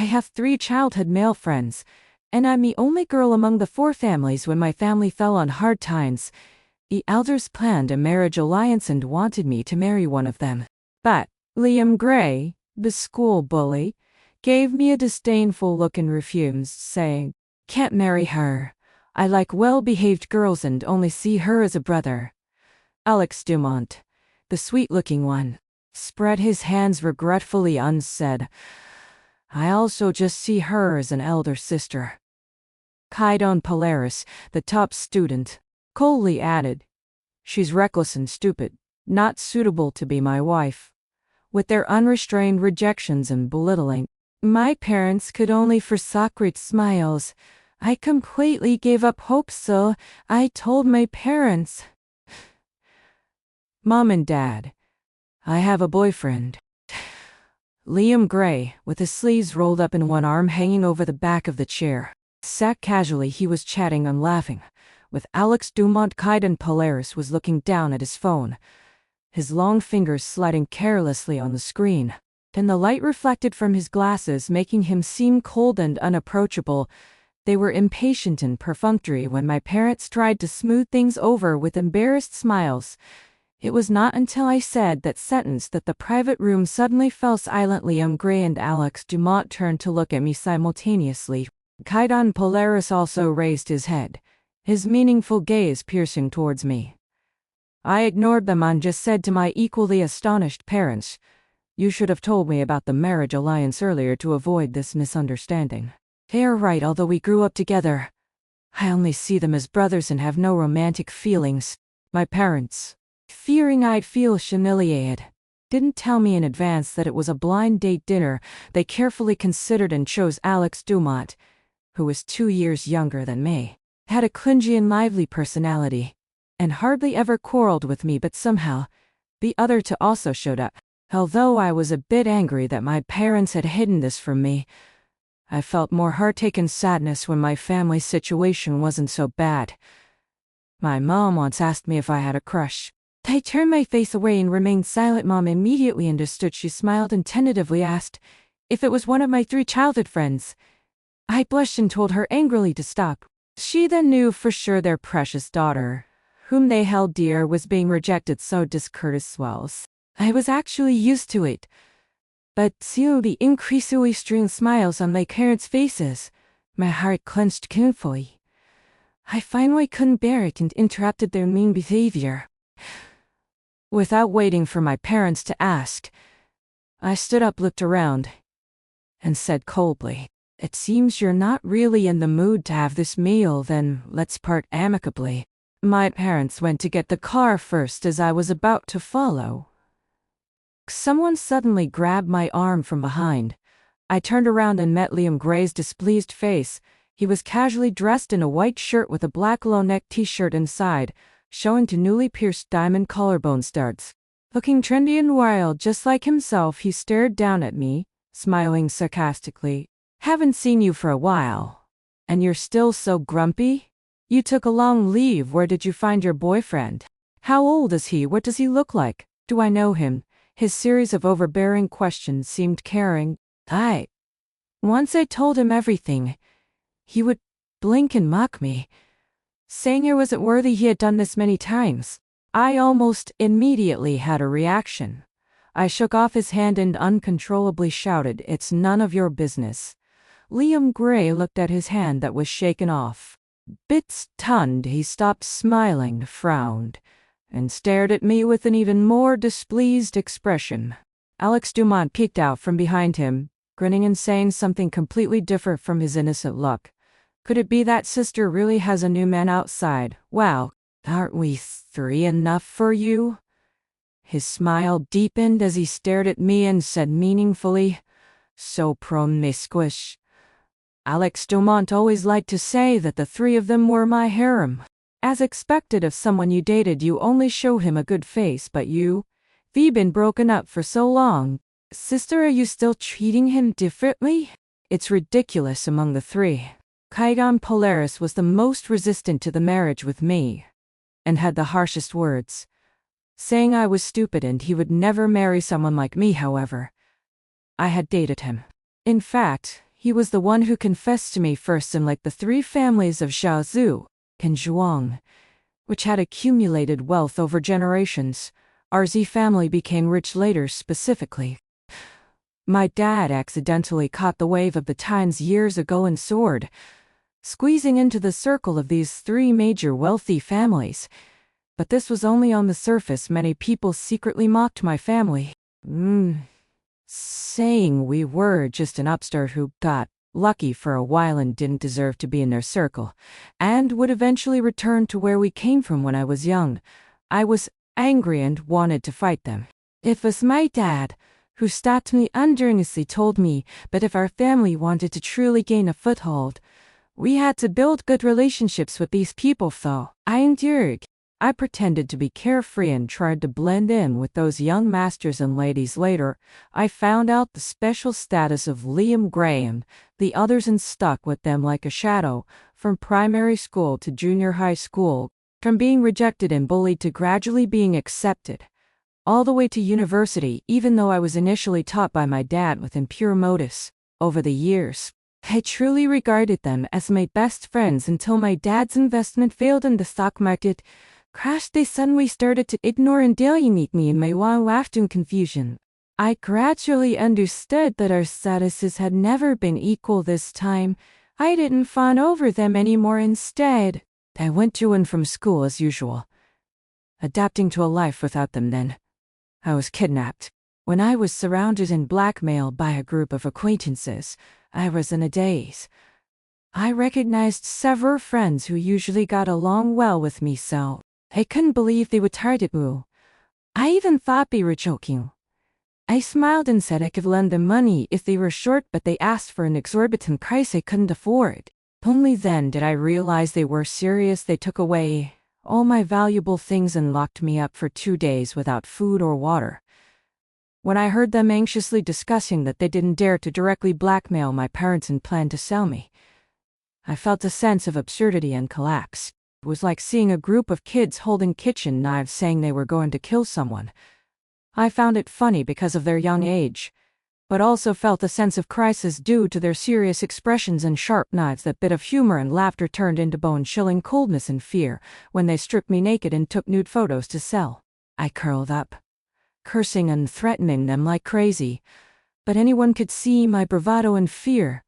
I have 3 childhood male friends, and I'm the only girl among the 4 families when my family fell on hard times. The elders planned a marriage alliance and wanted me to marry one of them. But Liam Gray, the school bully, gave me a disdainful look and refused, saying, "Can't marry her. I like well-behaved girls and only see her as a brother." Alex Dumont, the sweet-looking one, spread his hands regretfully and said, "I also just see her as an elder sister." Kaidon Polaris, the top student, coldly added, "She's reckless and stupid, not suitable to be my wife." With their unrestrained rejections and belittling, my parents could only forsook smiles. I completely gave up hope, so I told my parents, "Mom and Dad, I have a boyfriend." Liam Gray, with his sleeves rolled up and one arm hanging over the back of the chair, sat casually. He was chatting and laughing, with Alex Dumont. Kaidon Polaris was looking down at his phone, his long fingers sliding carelessly on the screen, and the light reflected from his glasses making him seem cold and unapproachable. They were impatient and perfunctory when my parents tried to smooth things over with embarrassed smiles. It was not until I said that sentence that the private room suddenly fell silent. Liam Gray and Alex Dumont turned to look at me simultaneously. Kaidon Polaris also raised his head, his meaningful gaze piercing towards me. I ignored them and just said to my equally astonished parents, "You should have told me about the marriage alliance earlier to avoid this misunderstanding." They're right, although we grew up together. I only see them as brothers and have no romantic feelings. My parents, fearing I'd feel humiliated, didn't tell me in advance that it was a blind date dinner. They carefully considered and chose Alex Dumont, who was 2 years younger than me, had a clingy and lively personality, and hardly ever quarreled with me, but somehow, the other two also showed up. Although I was a bit angry that my parents had hidden this from me, I felt more heartache and sadness when my family situation wasn't so bad. My mom once asked me if I had a crush. I turned my face away and remained silent. Mom immediately understood. She smiled and tentatively asked if it was one of my 3 childhood friends. I blushed and told her angrily to stop. She then knew for sure their precious daughter, whom they held dear, was being rejected so discourteous swells. I was actually used to it. But seeing the increasingly strained smiles on my parents' faces, my heart clenched painfully. I finally couldn't bear it and interrupted their mean behavior. Without waiting for my parents to ask, I stood up, looked around, and said coldly, "It seems you're not really in the mood to have this meal, then let's part amicably." My parents went to get the car first as I was about to follow. Someone suddenly grabbed my arm from behind. I turned around and met Liam Gray's displeased face. He was casually dressed in a white shirt with a black low-neck t-shirt inside, showing 2 newly pierced diamond collarbone studs. Looking trendy and wild just like himself, he stared down at me, smiling sarcastically. "Haven't seen you for a while. And you're still so grumpy? You took a long leave. Where did you find your boyfriend? How old is he? What does he look like? Do I know him?" His series of overbearing questions seemed caring. Once I told him everything, he would blink and mock me, saying I wasn't worthy. He had done this many times. I almost immediately had a reaction. I shook off his hand and uncontrollably shouted, "It's none of your business." Liam Gray looked at his hand that was shaken off. Bit stunned, he stopped smiling, frowned, and stared at me with an even more displeased expression. Alex Dumont peeked out from behind him, grinning and saying something completely different from his innocent look. Could it be that sister really has a new man outside? Wow, aren't we 3 enough for you? His smile deepened as he stared at me and said meaningfully, "So promiscuous." Alex Dumont always liked to say that the 3 of them were my harem. As expected of someone you dated, you only show him a good face, but you've been broken up for so long. Sister, are you still treating him differently? It's ridiculous among the 3. Kaidon Polaris was the most resistant to the marriage with me, and had the harshest words, saying I was stupid and he would never marry someone like me. However, I had dated him. In fact, He was the one who confessed to me first, and like the three families of Xiao Zhou and Zhuang, which had accumulated wealth over generations, our Z family became rich later. Specifically, my dad accidentally caught the wave of the times years ago and soared, squeezing into the circle of these three major wealthy families. But this was only on the surface. Many people secretly mocked my family, saying we were just an upstart who got lucky for a while and didn't deserve to be in their circle, and would eventually return to where we came from when I was young. I was angry and wanted to fight them. It was my dad who stopped me and earnestly told me, but if our family wanted to truly gain a foothold, we had to build good relationships with these people. So I endured. I pretended to be carefree and tried to blend in with those young masters and ladies. Later, I found out the special status of Liam Gray and the others and stuck with them like a shadow, from primary school to junior high school, from being rejected and bullied to gradually being accepted, all the way to university. Even though I was initially taught by my dad with impure motives, over the years, I truly regarded them as my best friends until my dad's investment failed and the stock market crashed. They suddenly started to ignore and alienate me in my laughed in confusion. I gradually understood that our statuses had never been equal. This time, I didn't fawn over them anymore. Instead, I went to and from school as usual, adapting to a life without them. Then, I was kidnapped. When I was surrounded and blackmailed by a group of acquaintances, I was in a daze. I recognized several friends who usually got along well with me, so I couldn't believe they would target me. I even thought they were joking. I smiled and said I could lend them money if they were short, but they asked for an exorbitant price I couldn't afford. Only then did I realize they were serious. They took away all my valuable things and locked me up for 2 days without food or water. When I heard them anxiously discussing that they didn't dare to directly blackmail my parents and planned to sell me, I felt a sense of absurdity and collapse. It was like seeing a group of kids holding kitchen knives saying they were going to kill someone. I found it funny because of their young age, but also felt a sense of crisis due to their serious expressions and sharp knives. That bit of humor and laughter turned into bone-chilling coldness and fear when they stripped me naked and took nude photos to sell. I curled up, cursing and threatening them like crazy, but anyone could see my bravado and fear.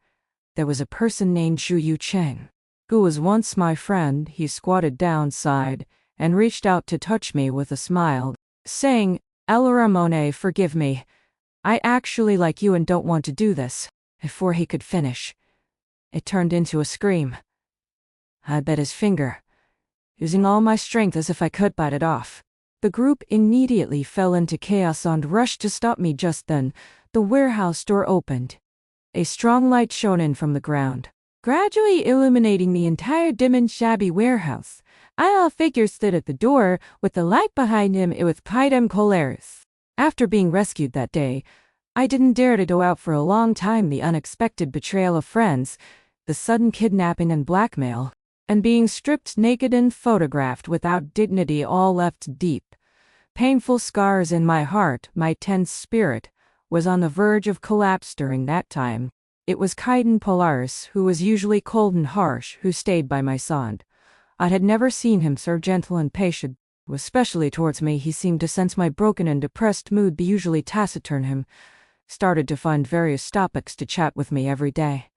There was a person named Xu Cheng, who was once my friend. He squatted down, sighed, and reached out to touch me with a smile, saying, "El Ramone, forgive me. I actually like you and don't want to do this." Before he could finish, it turned into a scream. I bit his finger, using all my strength as if I could bite it off. The group immediately fell into chaos and rushed to stop me. Just then, the warehouse door opened. A strong light shone in from the ground, gradually illuminating the entire dim and shabby warehouse. A figure stood at the door, with the light behind him. It was Kaiden Polaris. After being rescued that day, I didn't dare to go out for a long time. The unexpected betrayal of friends, the sudden kidnapping and blackmail, and being stripped naked and photographed without dignity all left deep, painful scars in my heart. My tense spirit was on the verge of collapse during that time. It was Kaiden Polaris, who was usually cold and harsh, who stayed by my side. I had never seen him so gentle and patient, especially towards me. He seemed to sense my broken and depressed mood. The usually taciturn him started to find various topics to chat with me every day.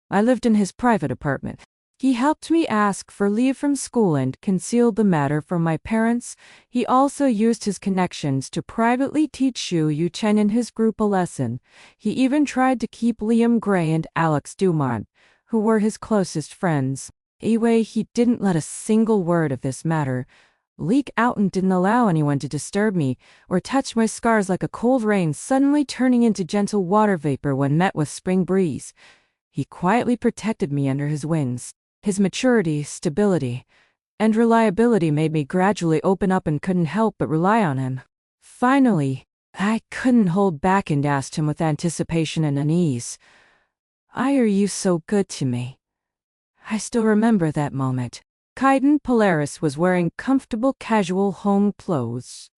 I lived in his private apartment. He helped me ask for leave from school and concealed the matter from my parents. He also used his connections to privately teach Xu Chen and his group a lesson. He even tried to keep Liam Gray and Alex Dumont, who were his closest friends. Anyway, he didn't let a single word of this matter leak out and didn't allow anyone to disturb me or touch my scars. Like a cold rain suddenly turning into gentle water vapor when met with spring breeze, he quietly protected me under his wings. His maturity, stability, and reliability made me gradually open up and couldn't help but rely on him. Finally, I couldn't hold back and asked him with anticipation and unease, "Why are you so good to me?" I still remember that moment. Kaiden Polaris was wearing comfortable casual home clothes.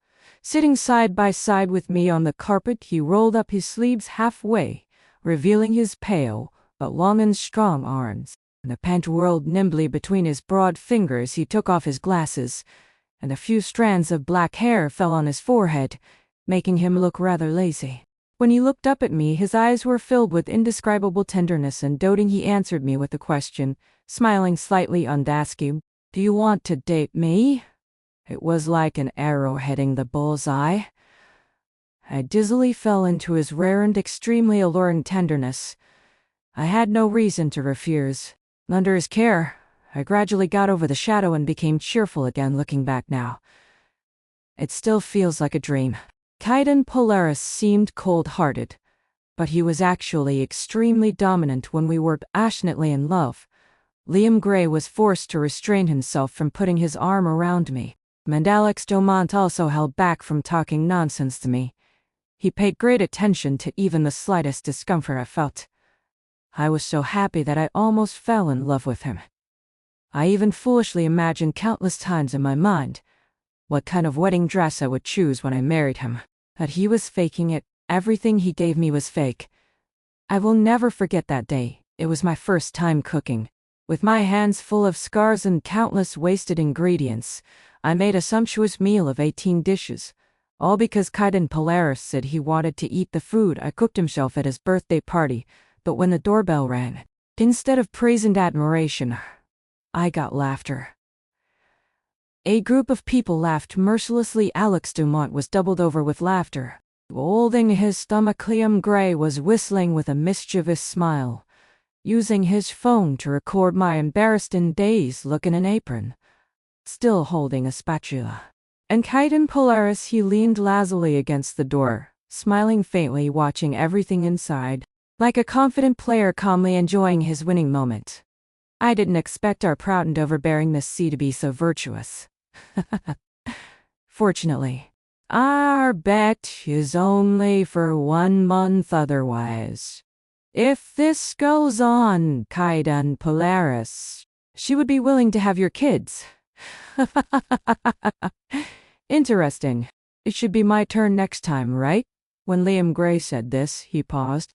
Sitting side by side with me on the carpet, he rolled up his sleeves halfway, revealing his pale, but long and strong arms. The pant whirled nimbly between his broad fingers. He took off his glasses, and a few strands of black hair fell on his forehead, making him look rather lazy. When he looked up at me, his eyes were filled with indescribable tenderness, and doting he answered me with a question, smiling slightly undasking, "Do you want to date me?" It was like an arrow hitting the bullseye. I dizzily fell into his rare and extremely alluring tenderness. I had no reason to refuse. Under his care, I gradually got over the shadow and became cheerful again. Looking back now, it still feels like a dream. Kaidan Polaris seemed cold-hearted, but he was actually extremely dominant when we were passionately in love. Liam Gray was forced to restrain himself from putting his arm around me, and Alex Domont also held back from talking nonsense to me. He paid great attention to even the slightest discomfort I felt. I was so happy that I almost fell in love with him. I even foolishly imagined countless times in my mind what kind of wedding dress I would choose when I married him. But he was faking it. Everything he gave me was fake. I will never forget that day. It was my first time cooking. With my hands full of scars and countless wasted ingredients, I made a sumptuous meal of 18 dishes. All because Kaidan Polaris said he wanted to eat the food I cooked himself at his birthday party. But when the doorbell rang, instead of praise and admiration, I got laughter. A group of people laughed mercilessly. Alex Dumont was doubled over with laughter. Holding his stomach, Liam Gray was whistling with a mischievous smile, using his phone to record my embarrassed and dazed look in an apron, still holding a spatula. And Kaidan Polaris, he leaned lazily against the door, smiling faintly, watching everything inside, like a confident player calmly enjoying his winning moment. I didn't expect our proud and overbearing Miss C to be so virtuous. Fortunately, our bet is only for 1 month otherwise. If this goes on, Kaidan Polaris, she would be willing to have your kids. Interesting. It should be my turn next time, right? When Liam Gray said this, he paused,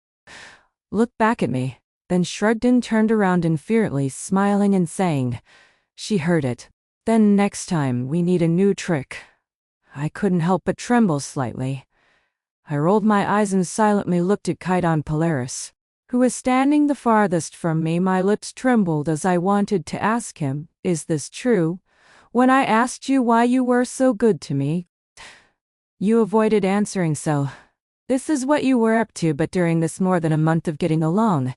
looked back at me, then shrugged and turned around inferiorly, smiling and saying, "She heard it. Then next time we need a new trick." I couldn't help but tremble slightly. I rolled my eyes and silently looked at Kaidan Polaris, who was standing the farthest from me. My lips trembled as I wanted to ask him, "Is this true? When I asked you why you were so good to me, you avoided answering, so this is what you were up to. But during this more than a month of getting along,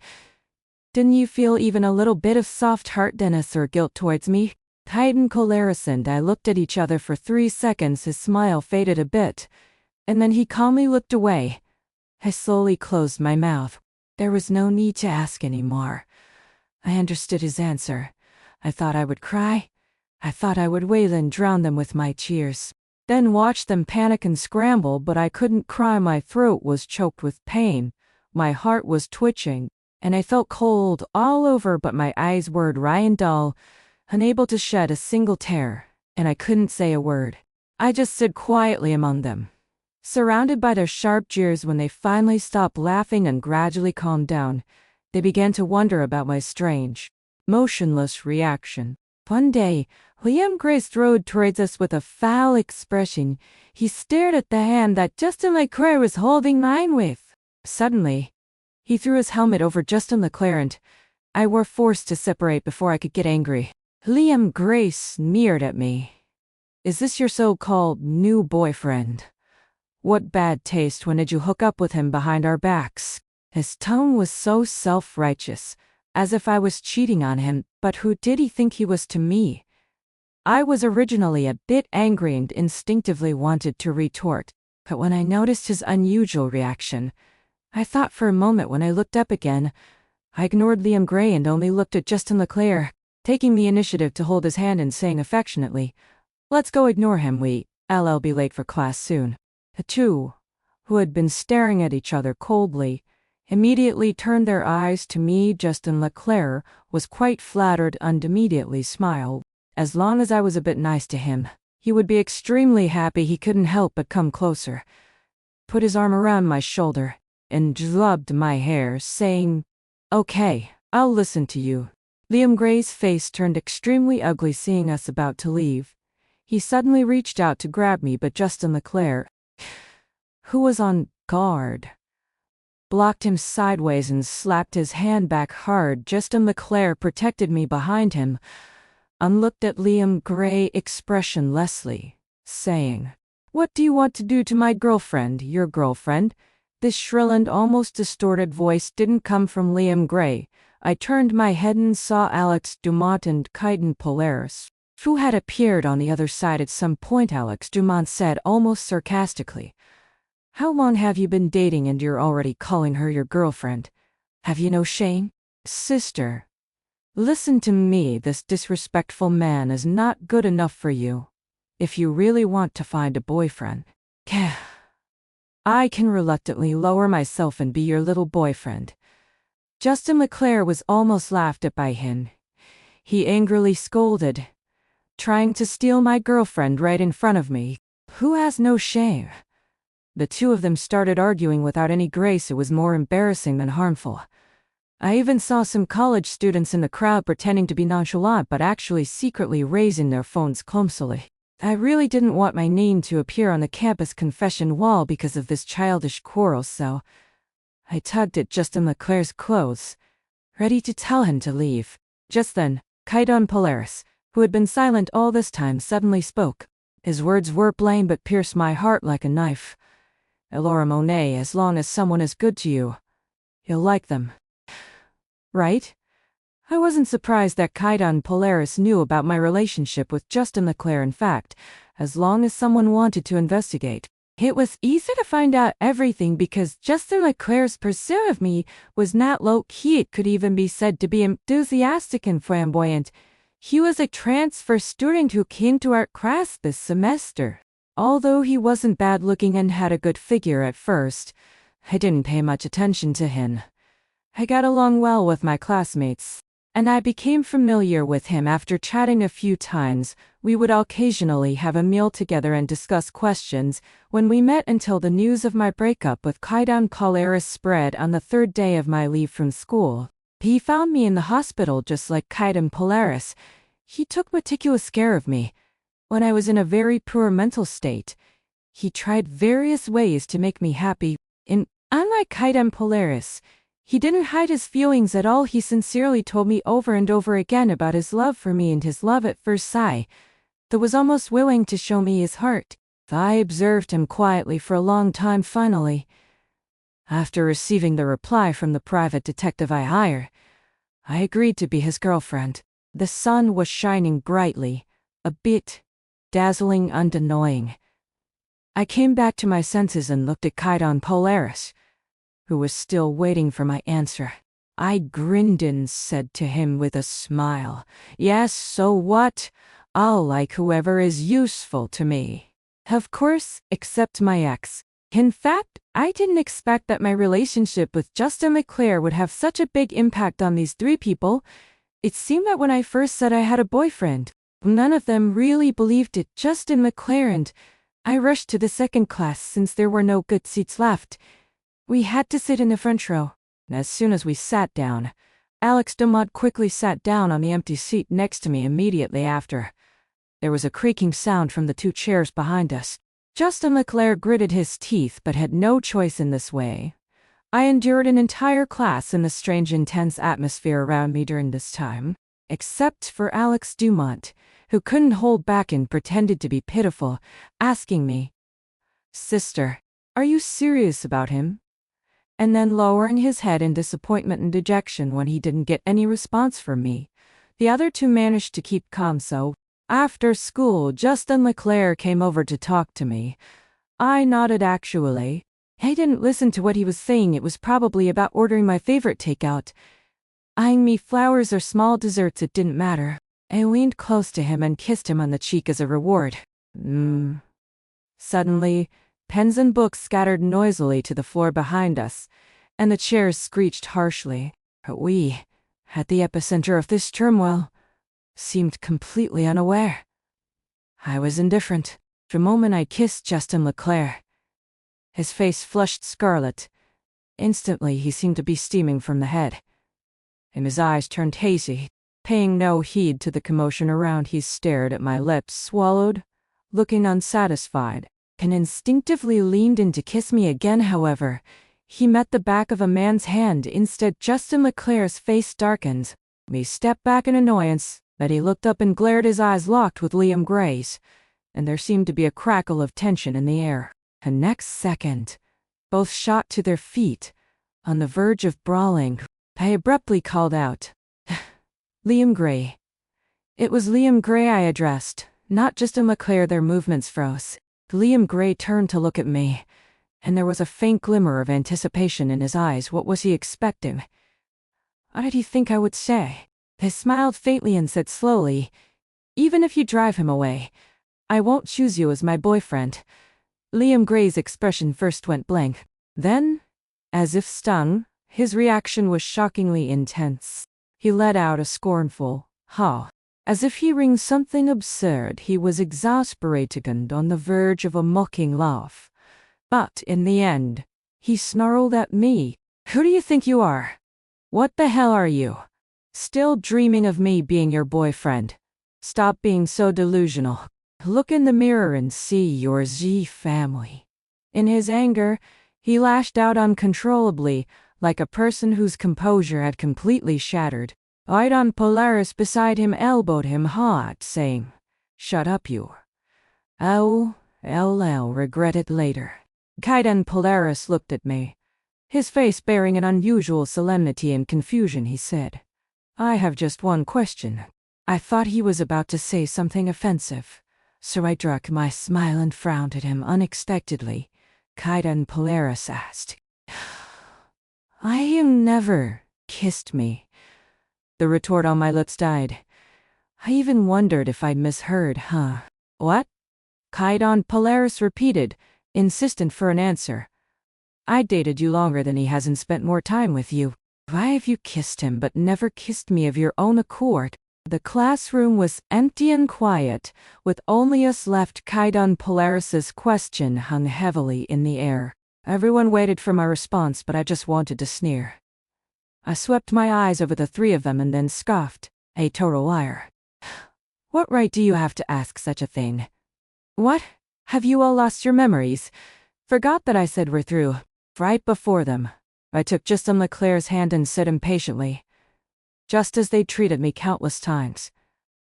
didn't you feel even a little bit of soft-heartedness or guilt towards me?" Kaidan Polaris and I looked at each other for 3 seconds. His smile faded a bit, and then he calmly looked away. I slowly closed my mouth. There was no need to ask anymore. I understood his answer. I thought I would cry. I thought I would wail and drown them with my tears, then watch them panic and scramble, but I couldn't cry. My throat was choked with pain. My heart was twitching, and I felt cold all over, but my eyes were dry and dull, unable to shed a single tear, and I couldn't say a word. I just stood quietly among them, surrounded by their sharp jeers. When they finally stopped laughing and gradually calmed down, they began to wonder about my strange, motionless reaction. One day, Liam Gray strode towards us with a foul expression. He stared at the hand that Justin Leclerc was holding mine with. Suddenly, he threw his helmet over Justin Leclerc, and I were forced to separate before I could get angry. Liam Gray sneered at me. "Is this your so-called new boyfriend? What bad taste. When did you hook up with him behind our backs?" His tone was so self-righteous, as if I was cheating on him, but who did he think he was to me? I was originally a bit angry and instinctively wanted to retort, but when I noticed his unusual reaction, I thought for a moment. When I looked up again, I ignored Liam Gray and only looked at Justin Leclerc, taking the initiative to hold his hand and saying affectionately, "Let's go ignore him, I'll be late for class soon." The two, who had been staring at each other coldly, immediately turned their eyes to me. Justin Leclerc was quite flattered and immediately smiled. As long as I was a bit nice to him, he would be extremely happy. He couldn't help but come closer, put his arm around my shoulder, and rubbed my hair, saying, Okay, I'll listen to you. Liam Gray's face turned extremely ugly seeing us about to leave. He suddenly reached out to grab me, but Justin Leclerc, who was on guard, blocked him sideways and slapped his hand back hard. Justin Leclerc protected me behind him and looked at Liam Gray expressionlessly, saying, "What do you want to do to my girlfriend, your girlfriend?" This shrill and almost distorted voice didn't come from Liam Gray. I turned my head and saw Alex Dumont and Kaiden Polaris, who had appeared on the other side at some point. Alex Dumont said almost sarcastically, "How long have you been dating and you're already calling her your girlfriend? Have you no shame?" "Sister, listen to me. This disrespectful man is not good enough for you. If you really want to find a boyfriend, I can reluctantly lower myself and be your little boyfriend." Justin Leclerc was almost laughed at by him. He angrily scolded, "Trying to steal my girlfriend right in front of me. Who has no shame?" The two of them started arguing without any grace. It was more embarrassing than harmful. I even saw some college students in the crowd pretending to be nonchalant but actually secretly raising their phones clumsily. I really didn't want my name to appear on the campus confession wall because of this childish quarrel, so I tugged at Justin Leclerc's clothes, ready to tell him to leave. Just then, Kaiden Polaris, who had been silent all this time, suddenly spoke. His words were plain but pierced my heart like a knife. "Elora Monet, as long as someone is good to you, you'll like them. Right?" I wasn't surprised that Kaiden Polaris knew about my relationship with Justin Leclerc. In fact, as long as someone wanted to investigate, it was easy to find out everything because Justin Leclerc's pursuit of me was not low-key. It could even be said to be enthusiastic and flamboyant. He was a transfer student who came to art class this semester. Although he wasn't bad-looking and had a good figure at first, I didn't pay much attention to him. I got along well with my classmates, and I became familiar with him after chatting a few times. We would occasionally have a meal together and discuss questions when we met until the news of my breakup with Kaiden Polaris spread on the third day of my leave from school. He found me in the hospital just like Kaiden Polaris. He took meticulous care of me. When I was in a very poor mental state, he tried various ways to make me happy. Unlike Kaiden Polaris, he didn't hide his feelings at all. He sincerely told me over and over again about his love for me and his love at first sight that was almost willing to show me his heart. I observed him quietly for a long time. Finally, after receiving the reply from the private detective I hired, I agreed to be his girlfriend. The sun was shining brightly, a bit dazzling and annoying. I came back to my senses and looked at Kaiden Polaris, who was still waiting for my answer. I grinned and said to him with a smile, "Yes, so what? I'll like whoever is useful to me. Of course, except my ex." In fact, I didn't expect that my relationship with Justin Leclerc would have such a big impact on these three people. It seemed that when I first said I had a boyfriend, none of them really believed it. Justin Leclerc and I rushed to the second class since there were no good seats left. We had to sit in the front row. As soon as we sat down, Alex Dumont quickly sat down on the empty seat next to me immediately after. There was a creaking sound from the two chairs behind us. Justin Leclerc gritted his teeth but had no choice in this way. I endured an entire class in the strange intense atmosphere around me during this time, except for Alex Dumont, who couldn't hold back and pretended to be pitiful, asking me, "Sister, are you serious about him?" And then lowering his head in disappointment and dejection when he didn't get any response from me. The other two managed to keep calm, so after school, Justin Leclerc came over to talk to me. I nodded actually. I didn't listen to what he was saying. It was probably about ordering my favorite takeout. Eyeing me flowers or small desserts, it didn't matter. I leaned close to him and kissed him on the cheek as a reward. Suddenly, pens and books scattered noisily to the floor behind us, and the chairs screeched harshly. But we, at the epicenter of this turmoil, seemed completely unaware. I was indifferent. The moment I kissed Justin Leclerc, his face flushed scarlet. Instantly he seemed to be steaming from the head. and his eyes turned hazy. Paying no heed to the commotion around, he stared at my lips, swallowed, looking unsatisfied, and instinctively leaned in to kiss me again. However, he met the back of a man's hand instead. Justin Leclerc's face darkened. He stepped back in annoyance, but he looked up and glared, his eyes locked with Liam Gray's, and there seemed to be a crackle of tension in the air. The next second, both shot to their feet, on the verge of brawling. I abruptly called out, "Liam Gray." It was Liam Gray I addressed, not Justin Leclerc. Their movements froze. Liam Gray turned to look at me, and there was a faint glimmer of anticipation in his eyes. What was he expecting? What did he think I would say? I smiled faintly and said slowly, "Even if you drive him away, I won't choose you as my boyfriend." Liam Gray's expression first went blank. Then, as if stung, his reaction was shockingly intense. He let out a scornful, "Ha." As if hearing something absurd. He was exasperated and on the verge of a mocking laugh. But in the end, he snarled at me, "Who do you think you are? What the hell are you? Still dreaming of me being your boyfriend? Stop being so delusional. Look in the mirror and see your Z family." In his anger, he lashed out uncontrollably, like a person whose composure had completely shattered. Aidan Polaris beside him elbowed him hard, saying, "Shut up, you. I'll regret it later." Kaidan Polaris looked at me, his face bearing an unusual solemnity and confusion. He said, "I have just one question." I thought he was about to say something offensive, so I struck my smile and frowned at him unexpectedly. Kaidan Polaris asked, "I never kissed me." The retort on my lips died. I even wondered if I'd misheard. What? Kaidan Polaris repeated, insistent for an answer. "I dated you longer than he has and spent more time with you. Why have you kissed him but never kissed me of your own accord?" The classroom was empty and quiet, with only us left. Kaidan Polaris's question hung heavily in the air. Everyone waited for my response, but I just wanted to sneer. I swept my eyes over the three of them and then scoffed, "A total liar. What right do you have to ask such a thing? What? Have you all lost your memories? Forgot that I said we're through?" Right before them, I took Justin Leclerc's hand and said impatiently, just as they treated me countless times,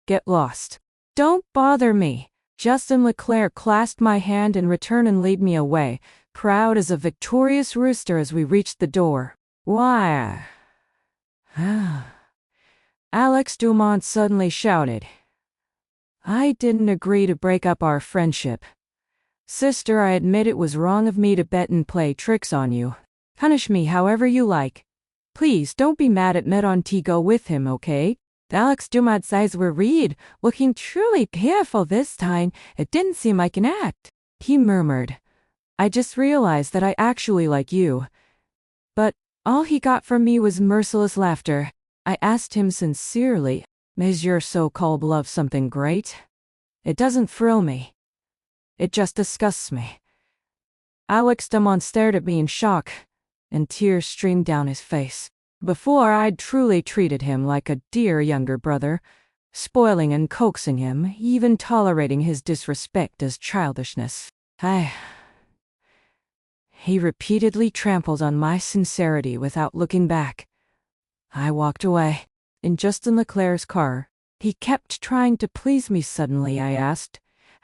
"Get lost. Don't bother me." Justin Leclerc clasped my hand in return and led me away, proud as a victorious rooster as we reached the door. "Why?" Alex Dumont suddenly shouted. "I didn't agree to break up our friendship. Sister, I admit it was wrong of me to bet and play tricks on you. Punish me however you like. Please don't be mad at Med on T. Go with him, okay?" Alex Dumont's eyes were red, looking truly pitiful this time. It didn't seem like an act. He murmured, "I just realized that I actually like you." But all he got from me was merciless laughter. I asked him sincerely, "Is your so-called love something great?" "It doesn't thrill me. It just disgusts me." Alex Dumont stared at me in shock, and tears streamed down his face. Before, I'd truly treated him like a dear younger brother, spoiling and coaxing him, even tolerating his disrespect as childishness. He repeatedly trampled on my sincerity without looking back. I walked away. In Justin Leclerc's car, he kept trying to please me. Suddenly I asked,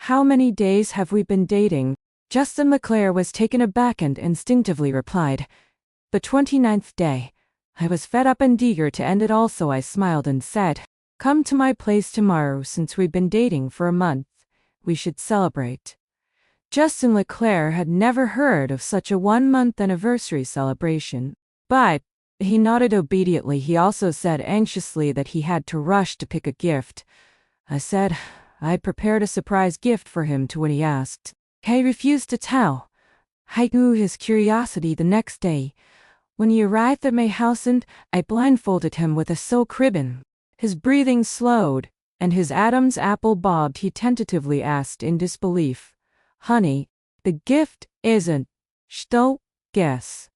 "How many days have we been dating?" Justin Leclerc was taken aback and instinctively replied, "The 29th day." I was fed up and eager to end it all, so I smiled and said, "Come to my place tomorrow. Since we've been dating for a month, we should celebrate." Justin Leclerc had never heard of such a 1-month anniversary celebration, but he nodded obediently. He also said anxiously that he had to rush to pick a gift. I said I'd prepared a surprise gift for him too when he asked. He refused to tell. I knew his curiosity the next day. When he arrived at my house and I blindfolded him with a silk ribbon. His breathing slowed, and his Adam's apple bobbed. He tentatively asked in disbelief, "Honey, the gift isn't Sto, guess."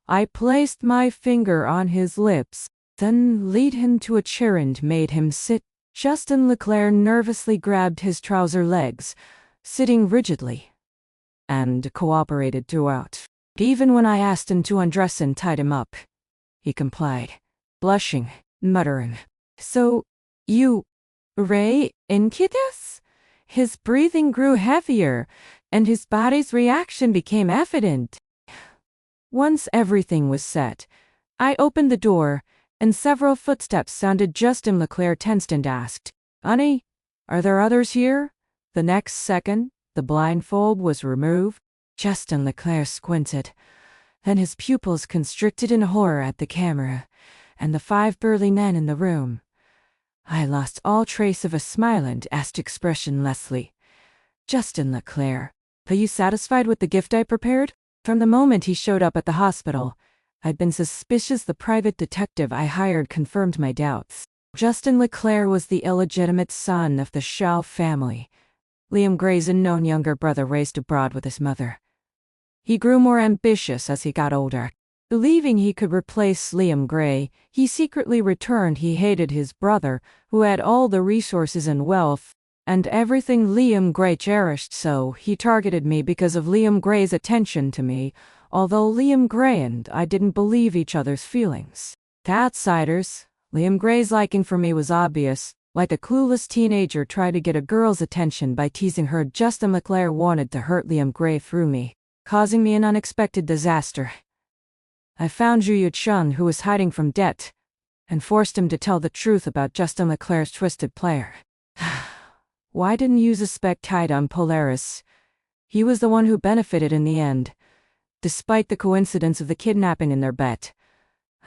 I placed my finger on his lips. then lead him to a chair and made him sit. Justin Leclerc nervously grabbed his trouser legs, sitting rigidly, and cooperated throughout. Even when I asked him to undress and tied him up, he complied, blushing, muttering, "So, you, Ray, Inquitus?" His breathing grew heavier, and his body's reaction became evident. Once everything was set, I opened the door, and several footsteps sounded. Justin Leclerc tensed and asked, "Honey, are there others here?" The next second, the blindfold was removed. Justin Leclerc squinted. Then his pupils constricted in horror at the camera, and the 5 burly men in the room. I lost all trace of a smile and asked expressionlessly, "Justin Leclerc, are you satisfied with the gift I prepared?" From the moment he showed up at the hospital, I'd been suspicious. The private detective I hired confirmed my doubts. Justin Leclerc was the illegitimate son of the Xiao family, Liam Gray's unknown younger brother raised abroad with his mother. He grew more ambitious as he got older. Believing he could replace Liam Gray, he secretly returned. He hated his brother, who had all the resources and wealth, and everything Liam Gray cherished, so he targeted me because of Liam Gray's attention to me, although Liam Gray and I didn't believe each other's feelings. To outsiders, Liam Gray's liking for me was obvious. Like a clueless teenager tried to get a girl's attention by teasing her, Justin Leclerc wanted to hurt Liam Gray through me, causing me an unexpected disaster. I found Zhu Chun, who was hiding from debt, and forced him to tell the truth about Justin Leclerc's twisted player. Why didn't you suspect Kaidam Polaris? He was the one who benefited in the end, despite the coincidence of the kidnapping in their bet.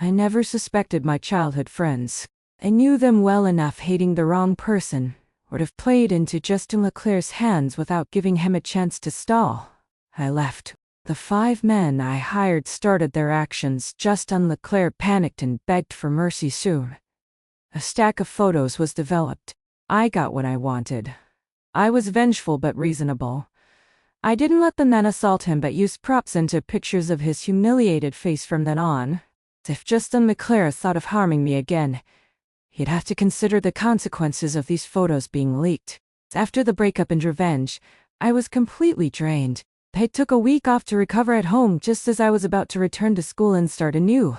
I never suspected my childhood friends. I knew them well enough. Hating the wrong person would have played into Justin Leclerc's hands without giving him a chance to stall. I left. The 5 men I hired started their actions. Justin Leclerc panicked and begged for mercy soon. A stack of photos was developed. I got what I wanted. I was vengeful but reasonable. I didn't let the men assault him but used props into pictures of his humiliated face from then on. If Justin Leclerc thought of harming me again, he'd have to consider the consequences of these photos being leaked. After the breakup and revenge, I was completely drained. I took a week off to recover at home. Just as I was about to return to school and start anew,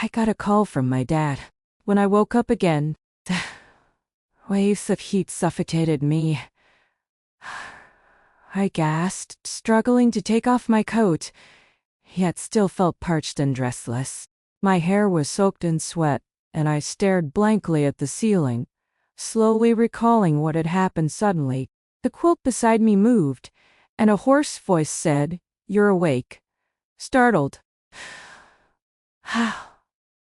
I got a call from my dad. When I woke up again, waves of heat suffocated me. I gasped, struggling to take off my coat, yet still felt parched and dressless. My hair was soaked in sweat, and I stared blankly at the ceiling, slowly recalling what had happened. Suddenly, the quilt beside me moved, and a hoarse voice said, "You're awake." Startled,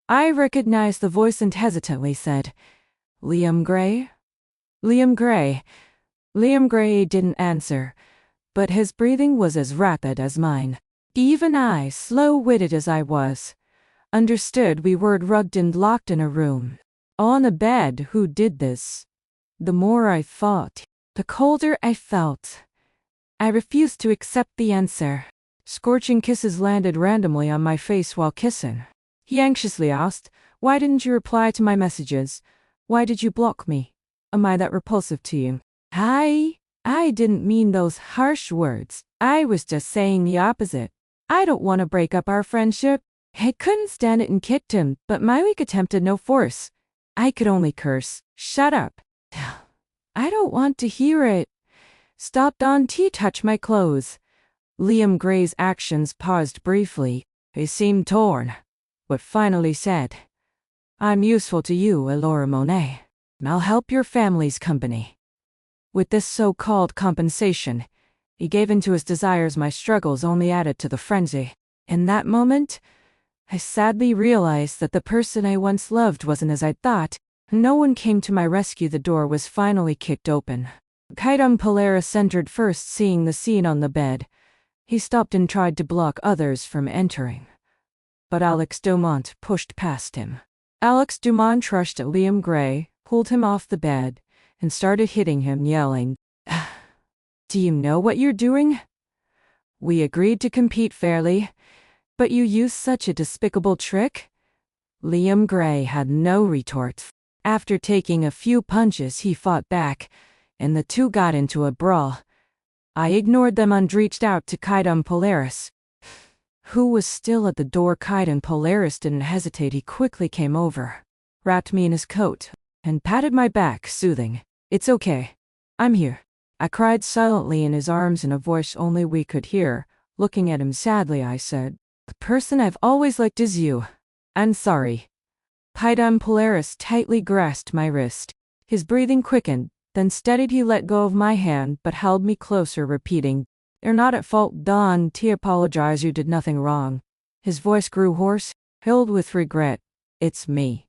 I recognized the voice and hesitantly said, "Liam Gray?" "Liam Gray." Liam Gray didn't answer, but his breathing was as rapid as mine. Even I, slow-witted as I was, understood we were drugged and locked in a room. On a bed. Who did this? The more I thought, the colder I felt. I refused to accept the answer. Scorching kisses landed randomly on my face while kissing. He anxiously asked, "Why didn't you reply to my messages? Why did you block me? Am I that repulsive to you?" I didn't mean those harsh words. I was just saying the opposite. I don't want to break up our friendship. I couldn't stand it and kicked him, but my weak attempted no force. I could only curse. "Shut up." "I don't want to hear it." "Stop, don't touch my clothes." Liam Gray's actions paused briefly. He seemed torn, but finally said, "I'm useful to you, Elora Monet. I'll help your family's company." With this so-called compensation, he gave in to his desires. My struggles only added to the frenzy. In that moment, I sadly realized that the person I once loved wasn't as I thought. No one came to my rescue. The door was finally kicked open. Kaidam Polaris entered first. Seeing the scene on the bed, he stopped and tried to block others from entering. But Alex Dumont pushed past him. Alex Dumont rushed at Liam Gray, pulled him off the bed, and started hitting him, yelling, "Do you know what you're doing? We agreed to compete fairly, but you used such a despicable trick." Liam Gray had no retort. After taking a few punches, he fought back, and the two got into a brawl. I ignored them and reached out to Kaidan Polaris, who was still at the door. Kaidan Polaris didn't hesitate. He quickly came over, wrapped me in his coat, and patted my back, soothing. "It's okay. I'm here." I cried silently in his arms in a voice only we could hear. Looking at him sadly, I said, "The person I've always liked is you. I'm sorry." Kaidan Polaris tightly grasped my wrist. His breathing quickened, then steadied. He let go of my hand but held me closer, repeating, "You're not at fault, Don. T apologize. You did nothing wrong." His voice grew hoarse, filled with regret. "It's me."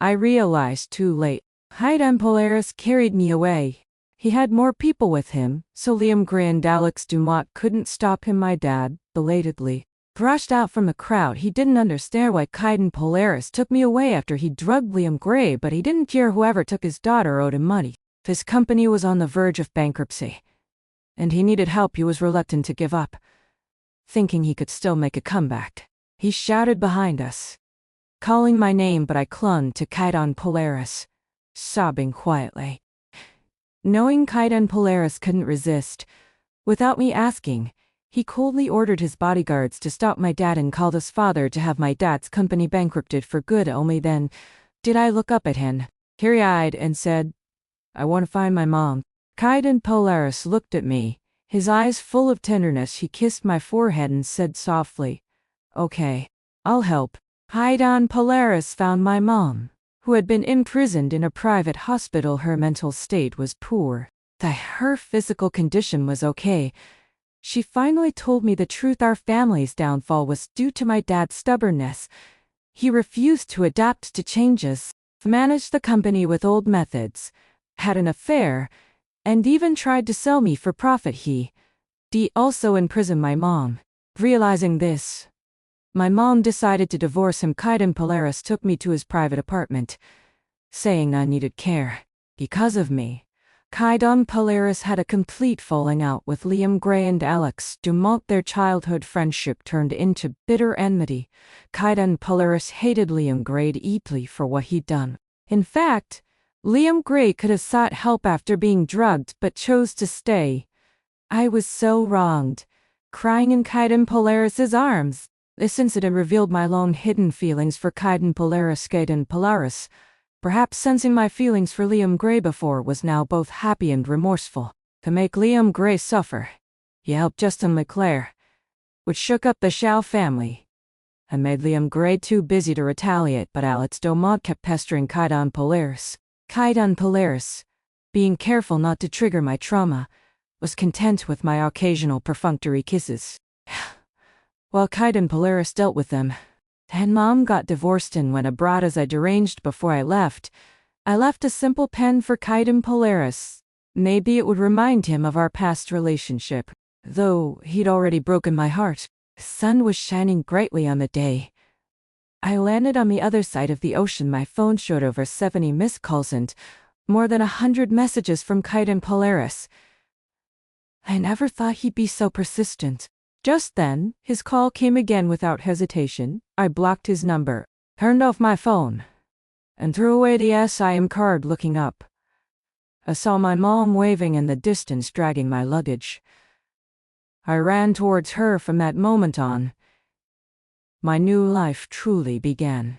I realized too late. Kaidan Polaris carried me away. He had more people with him, so Liam Gray and Alex Dumont couldn't stop him. My dad, belatedly, brushed out from the crowd. He didn't understand why Kaidan Polaris took me away after he drugged Liam Gray, but he didn't care. Whoever took his daughter owed him money. His company was on the verge of bankruptcy, and he needed help. He was reluctant to give up, thinking he could still make a comeback. He shouted behind us, calling my name, but I clung to Kaidan Polaris, sobbing quietly. Knowing Kaidan Polaris couldn't resist, without me asking, he coldly ordered his bodyguards to stop my dad and called his father to have my dad's company bankrupted for good. Only then did I look up at him, teary-eyed, and said, "I want to find my mom." Kaidan Polaris looked at me, his eyes full of tenderness. He kissed my forehead and said softly, "Okay, I'll help." Kaidan Polaris found my mom, who had been imprisoned in a private hospital. Her mental state was poor. Her physical condition was okay. She finally told me the truth. Our family's downfall was due to my dad's stubbornness. He refused to adapt to changes, managed the company with old methods, had an affair, and even tried to sell me for profit. He also imprisoned my mom. Realizing this, my mom decided to divorce him. Kaidan Polaris took me to his private apartment, saying I needed care. Because of me, Kaidan Polaris had a complete falling out with Liam Gray and Alex Dumont. Their childhood friendship turned into bitter enmity. Kaidan Polaris hated Liam Gray deeply for what he'd done. In fact, Liam Gray could have sought help after being drugged but chose to stay. I was so wronged, crying in Kaidan Polaris's arms. This incident revealed my long-hidden feelings for Kaidan Polaris. Kaidan Polaris, perhaps sensing my feelings for Liam Gray before, was now both happy and remorseful. To make Liam Gray suffer, he helped Justin LeClaire, which shook up the Xiao family and made Liam Gray too busy to retaliate. But Alex Dumont kept pestering Kaidan Polaris. Kaidan Polaris, being careful not to trigger my trauma, was content with my occasional perfunctory kisses. While Kaidan Polaris dealt with them, and Mom got divorced and went abroad as I arranged before I left a simple pen for Kaidan Polaris. Maybe it would remind him of our past relationship, though he'd already broken my heart. The sun was shining brightly on the day. I landed on the other side of the ocean. My phone showed over 70 missed calls and more than 100 messages from Kaidan Polaris. I never thought he'd be so persistent. Just then, his call came again. Without hesitation, I blocked his number, turned off my phone, and threw away the SIM card. Looking up, I saw my mom waving in the distance, dragging my luggage. I ran towards her. From that moment on, my new life truly began.